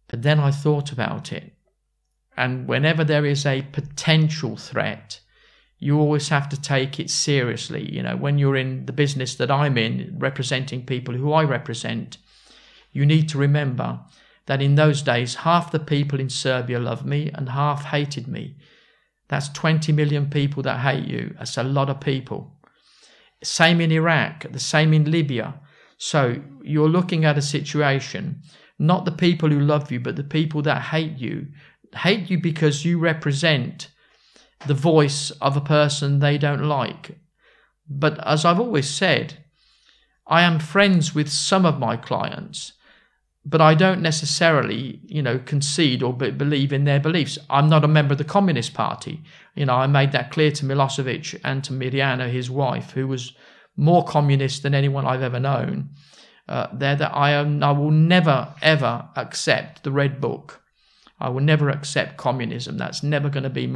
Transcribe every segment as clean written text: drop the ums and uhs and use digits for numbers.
But then I thought about it. And whenever there is a potential threat, you always have to take it seriously. You know, when you're in the business that I'm in, representing people who I represent, you need to remember that in those days, half the people in Serbia loved me and half hated me. That's 20 million people that hate you. That's a lot of people. Same in Iraq, the same in Libya. So you're looking at a situation, not the people who love you, but the people that hate you because you represent the voice of a person they don't like. But as I've always said, I am friends with some of my clients, but I don't necessarily, concede or believe in their beliefs. I'm not a member of the Communist Party. I made that clear to Milošević and to Mirjana, his wife, who was more communist than anyone I've ever known. That I will never, ever accept the Red Book. I will never accept communism. That's never going to be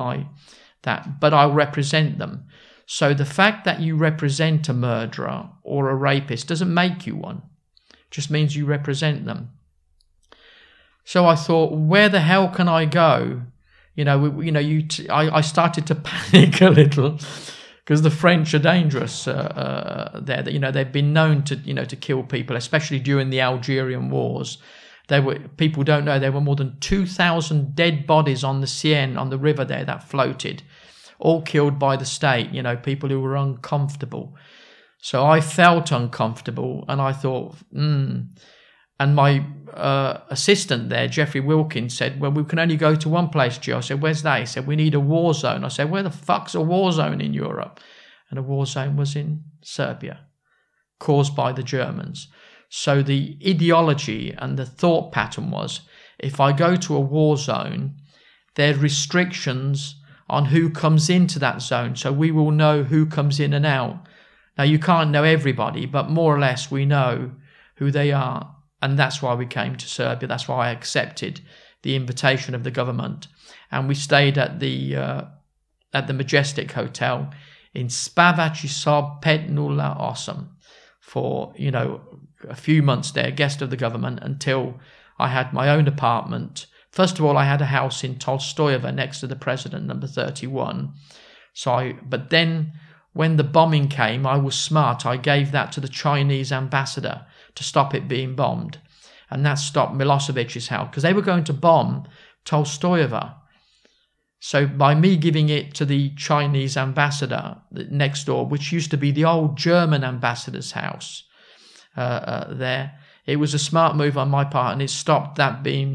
but I'll represent them. So the fact that you represent a murderer or a rapist doesn't make you one. It just means you represent them. So I thought, where the hell can I go? I started to panic a little because the French are dangerous there. They've been known to kill people, especially during the Algerian wars. People don't know, there were more than 2,000 dead bodies on the Seine, on the river there that floated, all killed by the state, people who were uncomfortable. So I felt uncomfortable and I thought, And my assistant there, Jeffrey Wilkins, said, well, we can only go to one place, Joe. I said, where's that? He said, we need a war zone. I said, where the fuck's a war zone in Europe? And a war zone was in Serbia, caused by the Germans. So the ideology and the thought pattern was, if I go to a war zone, there are restrictions on who comes into that zone. So we will know who comes in and out. Now, you can't know everybody, but more or less we know who they are. And that's why we came to Serbia. That's why I accepted the invitation of the government. And we stayed at the Majestic Hotel in Spavači sob 508 for, a few months there, guest of the government, until I had my own apartment. First of all, I had a house in Tolstoyeva next to the president, number 31. But then when the bombing came, I was smart. I gave that to the Chinese ambassador to stop it being bombed. And that stopped Milošević's house, because they were going to bomb Tolstoyeva. So by me giving it to the Chinese ambassador next door, which used to be the old German ambassador's house there, it was a smart move on my part, and it stopped that being